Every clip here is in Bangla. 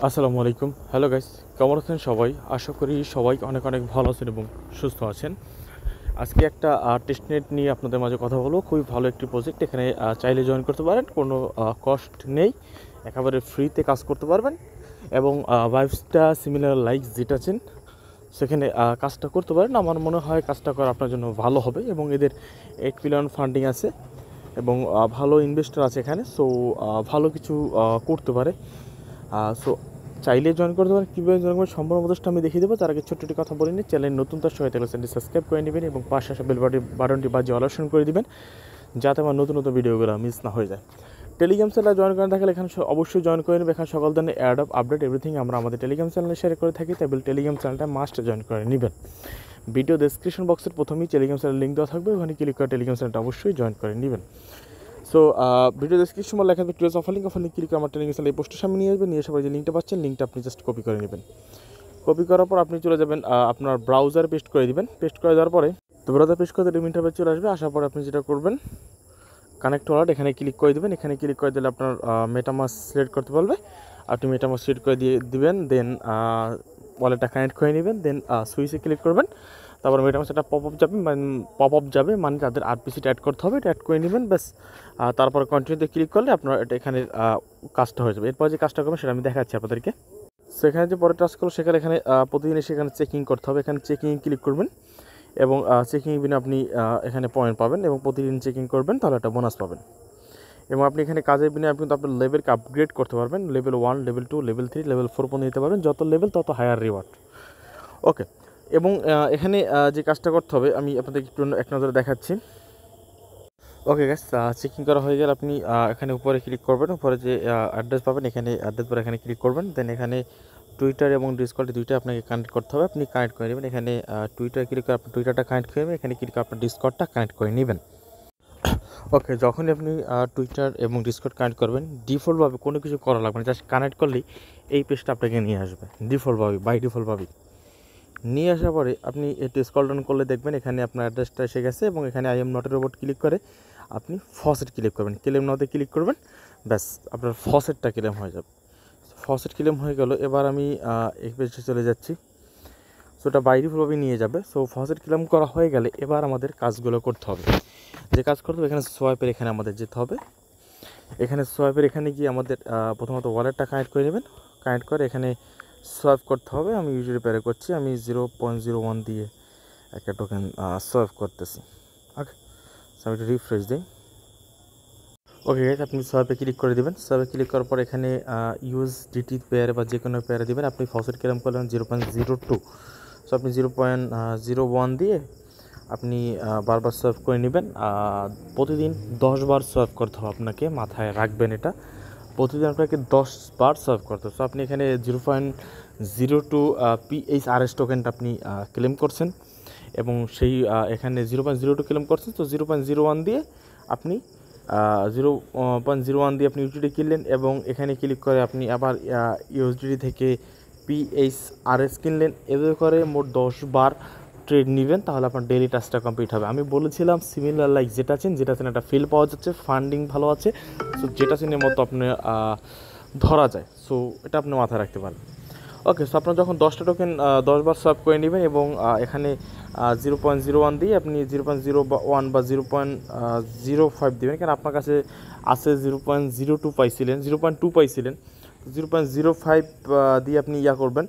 আসসালামু আলাইকুম। হ্যালো গাইস, কেমন আছেন সবাই? আশা করি সবাই অনেক অনেক ভালো আছেন এবং সুস্থ আছেন। আজকে একটা টেস্টনেট নিয়ে আপনাদের মাঝে কথা বলবো। খুবই ভালো একটি প্রজেক্ট। এখানে চাইলে জয়েন করতে পারেন, কোনো কস্ট নেই, একেবারে ফ্রিতে কাজ করতে পারবেন এবং ভাইবসটা সিমিলার লাইক যেটা আছেন সেখানে কাজটা করতে পারেন। আমার মনে হয় কাজটা করা আপনার জন্য ভালো হবে এবং এদের 8 মিলিয়ন ফান্ডিং আছে এবং ভালো ইনভেস্টর আছে এখানে। সো ভালো কিছু করতে পারে। সো চাইলে জয়েন করতে পারেন। কীভাবে জয়েন করবেন সম্পূর্ণ প্রচেষ্টা আমি দেখিয়ে দেবো। তার আগে ছোট্ট একটি কথা বলে নিই, চ্যানেল নতুন তার সহায়তা চ্যানেলটি সাবস্ক্রাইব করে নেবেন এবং পাশে আসা বেল বাটনটি বাজিয়ে অল অপশন করে দিবেন, যাতে আমার নতুন নতুন ভিডিওগুলো মিস না হয়ে যায়। টেলিগ্রাম চ্যানেলে জয়েন করেন থাকলে এখানে অবশ্যই জয়েন করে নেবেন। এখানে সকল ধরনের অ্যাড অফ আপডেট এভরিথিং আমরা আমাদের টেলিগ্রাম চ্যানেলে শেয়ার করে থাকি, তাই টেলিগ্রাম চ্যানেলটা মাস্ট জয়েন করে নেবেন। ভিডিও ডেসক্রিপশন বক্সের প্রথমেই টেলিগ্রাম চ্যানেল লিঙ্ক দেওয়া থাকবে, ওখানে ক্লিক করে টেলিগ্রাম চ্যানেলটা অবশ্যই জয়েন করে নেবেন। সো ভিডিও ডেসক্রিপশন লেখা থাকবে ক্লিয়ার অফার লিঙ্ক ক্লিক করে আমার টেলিগ্রাম চ্যানেল এই পোস্টের সামনে নিয়ে আসবেন। নিয়ে এসে যে লিঙ্কটা পাচ্ছেন, লিঙ্কটা আপনি জাস্ট কপি করে নেবেন। কপি করার পর আপনি চলে যাবেন আপনার ব্রাউজার পেস্ট করে দিবেন। পেস্ট করে দেওয়ার পরে তো ব্রাউজার পেস্ট করে দিলে ইন্টারফেস চলে আসবে। আসার পরে আপনি যেটা করবেন, কানেক্ট ওয়ালেট এখানে ক্লিক করে দেবেন। এখানে ক্লিক করে দিলে আপনার মেটামাস্ক সিলেক্ট করতে বলবে, আপনি মেটামাস্ক সিলেক্ট করে দিয়ে দিবেন। দেন ওয়ালেটটা কানেক্ট করে নেবেন। দেন সুইচে ক্লিক করবেন। তারপর মেটামাস্ক একটা পপ আপ যাবে, মানে তাদের আরপিসিটা অ্যাড করতে হবে, এটা অ্যাড করে নেবেন ব্যাস। তারপর কন্টিনিউতে ক্লিক করলে আপনার এটা এখানে কাজটা হয়ে যাবে। এরপর যে কাজটা করবেন সেটা আমি দেখাচ্ছি আপনাদেরকে। সেখানে যে পরে টাচ করলো সেখানে প্রতিদিন সেখানে চেকিং করতে হবে। এখানে চেকিং ক্লিক করবেন এবং চেকিং বিনে আপনি এখানে পয়েন্ট পাবেন এবং প্রতিদিন চেকিং করবেন, তাহলে একটা বোনাস পাবেন। এবং আপনি এখানে কাজের বিনিময়ে আপনি আপনার লেভেলকে আপগ্রেড করতে পারবেন। লেভেল 1, লেভেল 2, লেভেল 3, লেভেল 4 পর্যন্ত নিতে পারবেন। যত লেভেল তত হায়ার রিওয়ার্ড। ওকে, এবং এখানে যে কাজটা করতে হবে আমি আপনাদের একটু এক নজরে দেখাচ্ছি। ওকে গ্যাস, চেকিং করা হয়ে গেলে আপনি এখানে উপরে ক্লিক করবেন। উপরে যে অ্যাড্রেস পাবেন, এখানে অ্যাড্রেস পরে এখানে ক্লিক করবেন। দেন এখানে টুইটার এবং ডিসকর্ড দুইটা আপনাকে কানেক্ট করতে হবে। আপনি কানেক্ট করে নেবেন। এখানে টুইটার ক্লিক করে আপনি টুইটারটা কানেক্ট করে নেবেন। এখানে ক্লিক করে আপনার ডিসকর্ডটা কানেক্ট করে নেবেন। ওকে, যখনই আপনি টুইটার এবং ডিসকর্ড কানেক্ট করবেন, ডিফল্টভাবে কোনো কিছু করা লাগবে না, জাস্ট কানেক্ট করলেই এই পেজটা আপনাকে নিয়ে আসবে ডিফল্টভাবে, বাই ডিফল্টভাবেই নিয়ে আসার পরে আপনি একটু স্ক্রল ডাউন করলে দেখবেন এখানে আপনার অ্যাড্রেসটা এসে গেছে এবং এখানে I am not a robot click করে আপনি ফসেট ক্লিক করবেন। ক্লেম নাওতে ক্লিক করবেন, ব্যাস আপনার ফসেটটা ক্লেম হয়ে যাবে। ফসেট ক্লেম হয়ে গেল। এবার আমি এই পেজে চলে যাচ্ছি। সো এটা বাই ডিফল্টভাবে নিয়ে যাবে। সো ফসেট ক্লেম করা হয়ে গেলে এবার আমাদের কাজগুলো করতে হবে। যে কাজ করতে হবে, এখানে সোয়াইপের এখানে আমাদের যেতে হবে। এখানে সোয়াইপের এখানে গিয়ে আমাদের প্রথমত ওয়ালেটটা কানেক্ট করে নেবেন। কানেক্ট করে এখানে সোয়াইপ করতে হবে। আমি ইউজুয়ালি পেয়ারে করছি, আমি 0.01 দিয়ে একটা টোকেন সোয়াইপ করতেছি। ওকে, সো আমি একটু রিফ্রেশ দিই। ওকে গাইস, আপনি সোয়াইপে ক্লিক করে দেবেন। সোয়াইপে ক্লিক করার পর এখানে ইউএসডিটি পেয়ারে বা যে কোনো পেয়ারে দেবেন। আপনি ফসেট ক্লেম করলেন 0.02, সো আপনি 0.01 দিয়ে আপনি বারবার সোয়াইপ করে নেবেন। প্রতিদিন 10 বার সোয়াইপ করতে হবে আপনাকে, মাথায় রাখবেন এটা। প্রতিদিন আপনাকে 10 বার সোয়াইপ করতে হবে। সো আপনি এখানে 0.02 PHRS টোকেনটা আপনি ক্লেম করছেন এবং সেই এখানে 0.02 ক্লেম করছেন। তো 0.01 দিয়ে আপনি 0.01 দিয়ে আপনি ইউএসডিটি কিনলেন এবং এখানে ক্লিক করে আপনি আবার ইউএসডিটি থেকে PHRS কিনলেন। এভাবে করে মোট 10 বার ট্রেড নেবেন, তাহলে আপনার ডেইলি টাস্কটা কমপ্লিট হবে। আমি বলেছিলাম সিমিলার লাইক যেটা আছেন একটা ফিল পাওয়া যাচ্ছে, ফান্ডিং ভালো আছে। সো যেটা চেনের মতো আপনি ধরা যায়। সো এটা আপনি মাথায় রাখতে পারেন। ওকে, সো আপনার যখন 10টা টোকেন 10 বার সোয়াইপ করে নেবেন এবং এখানে 0.01 দিয়ে আপনি 0.01 বা 0.05 দেবেন, কারণ আপনার কাছে আছে 0.02 পাইছিলেন, 0.2 পাইছিলেন। 0.05 দিয়ে আপনি করবেন,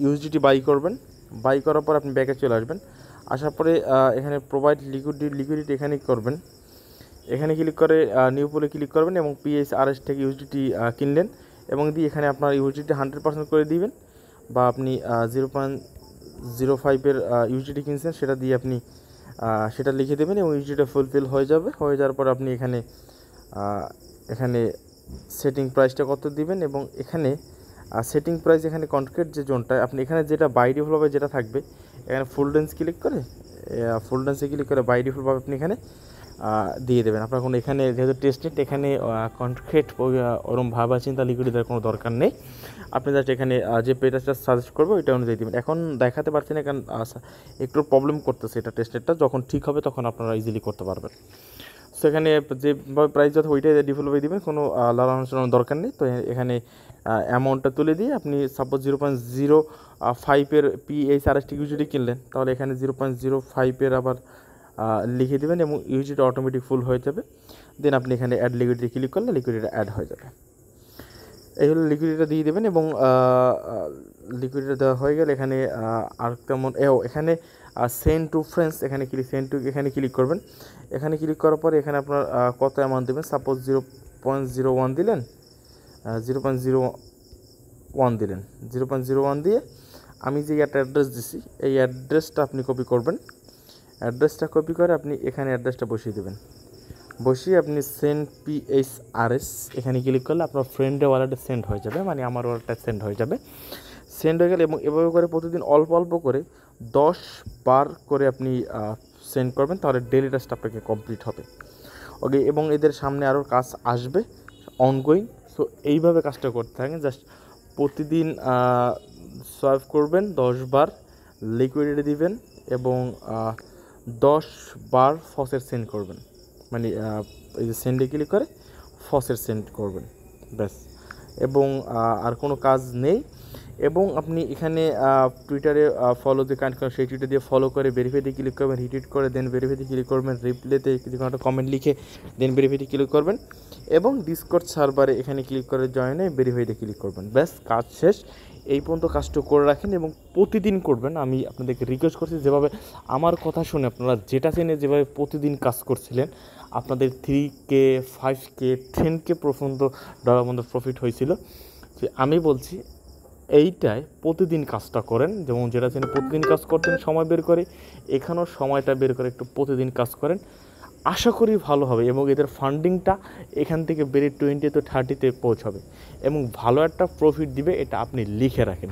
ইউএসডিটি বাই করবেন। বাই করার পর আপনি ব্যাকে চলে আসবেন। আসার পরে এখানে প্রোভাইড লিকুইডিটি এখানে করবেন। এখানে ক্লিক করে নিউ পুলে ক্লিক করবেন এবং PHRS থেকে ইউএসডিটি কিনলেন এবং দিয়ে এখানে আপনার ইউএসডিটি 100% করে দিবেন, বা আপনি 0.05-এর ইউএসডিটি কিনছেন সেটা দিয়ে আপনি সেটা লিখে দেবেন এবং ইউএসডিটা ফুলফিল হয়ে যাবে। হয়ে যাওয়ার পর আপনি এখানে সেটিং প্রাইসটা কত দিবেন এবং এখানে সেটিং প্রাইস এখানে কন্ট্রাক্ট যে জোনটা আপনি এখানে যেটা বাই ডিফল্টভাবে যেটা থাকবে, এখানে ফুল ডেন্স ক্লিক করে ফুল ডেন্সে ক্লিক করে বাই ডিফল্টভাবে আপনি এখানে দিয়ে দেবেন। আপনার কোনো এখানে যেহেতু টেস্টেড এখানে কন্ট্রাক্ট ওরম ভাবা চিন্তা লিকুইড দেওয়ার কোনো দরকার নেই। আপনি জাস্ট এখানে যে পেজটা সাজেস্ট করবো ওইটা অনুযায়ী দেবেন। এখন দেখাতে পারছি না কারণ একটু প্রবলেম করতেছে এটা টেস্টেডটা, যখন ঠিক হবে তখন আপনারা ইজিলি করতে পারবেন। সেখানে যেভাবে প্রাইস যত ওইটাই ডিফল্টভাবে দেবেন, কোনো লালানোর দরকার নেই। তো এখানে অ্যামাউন্টটা তুলে দিয়ে আপনি সাপোজ 0.05-এর PHRST ইউজিডি কিনলেন, তাহলে এখানে 0.05-এর আবার লিখে দেবেন এবং ইউজিডি অটোমেটিক ফুল হয়ে যাবে। দেন আপনি এখানে অ্যাড লিকুইডিটি ক্লিক করলে লিকুইডিটি অ্যাড হয়ে যাবে। এই হলো লিকুইডিটিটা দিয়ে দেবেন এবং লিকুইডিটি দেওয়া হয়ে গেলে এখানে আর তেমন এখানে সেন্ড টু ফ্রেন্ডস এখানে এখানে ক্লিক করবেন। এখানে ক্লিক করার পরে এখানে আপনার কত অ্যামাউন্ট দেবেন, সাপোজ 0.01 দিলেন, 0.01 দিলেন। 0.01 দিয়ে আমি যে একটা অ্যাড্রেস দিছি এই অ্যাড্রেসটা আপনি কপি করবেন। অ্যাড্রেসটা কপি করে আপনি এখানে অ্যাড্রেসটা বসিয়ে দেবেন। বসিয়ে আপনি সেন্ড PHRS এখানে ক্লিক করলে আপনার ফ্রেন্ডের ওয়ালেটে সেন্ড হয়ে যাবে, মানে আমার ওয়ালেটে সেন্ড হয়ে যাবে। সেন্ড হয়ে গেলে এবং এভাবে করে প্রতিদিন অল্প অল্প করে 10 বার করে আপনি সেন্ড করবেন, তাহলে ডেলি টাস্ক আপনাকে কমপ্লিট হবে। ওকে, এবং এদের সামনে আরও কাজ আসবে অনগোয়িং। সো এইভাবে কাজটা করতে থাকেন, জাস্ট প্রতিদিন সোয়াইপ করবেন 10 বার, লিকুইডিটি দিবেন এবং 10 বার ফসেট সেন্ড করবেন, মানে এই যে সেন্ডে ক্লিক করে ফসেট সেন্ড করবেন, ব্যাস। এবং আর কোনো কাজ নেই। এবং আপনি এখানে টুইটারে ফলো যে কানেক্ট করেন সেই টুইটার দিয়ে ফলো করে ভেরিফাইতে ক্লিক করবেন, রিটুইট করে দেন ভেরিফাইতে ক্লিক করবেন, রিপ্লেতে কিছু একটা কমেন্ট লিখে দেন ভেরিফাইতে ক্লিক করবেন এবং ডিসকর্ড সার্ভারে এখানে ক্লিক করে জয়েনে ভেরিফাইতে ক্লিক করবেন, ব্যাস কাজ শেষ। এই পর্যন্ত কাজটা করে রাখেন এবং প্রতিদিন করবেন। আমি আপনাদেরকে রিকোয়েস্ট করছি, যেভাবে আমার কথা শুনে আপনারা যেটা চেনে যেভাবে প্রতিদিন কাজ করছিলেন, আপনাদের 3K 5K 10K পর্যন্ত ডলার মধ্যে প্রফিট হয়েছিল। যে আমি বলছি এইটায় প্রতিদিন কাজটা করেন, যেমন যেটা চেনে প্রতিদিন কাজ করতেন সময় বের করে, এখানেও সময়টা বের করে একটু প্রতিদিন কাজ করেন, আশা করি ভালো হবে এবং এদের ফান্ডিংটা এখান থেকে বেড়ে 20 to 30-তে পৌঁছাবে এবং ভালো একটা প্রফিট দিবে, এটা আপনি লিখে রাখেন।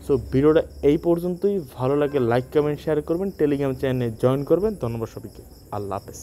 সো ভিডিওটা এই পর্যন্তই। ভালো লাগে লাইক কমেন্ট শেয়ার করবেন, টেলিগ্রাম চ্যানেলে জয়েন করবেন। ধন্যবাদ সবাইকে, আল্লাহ হাফেজ।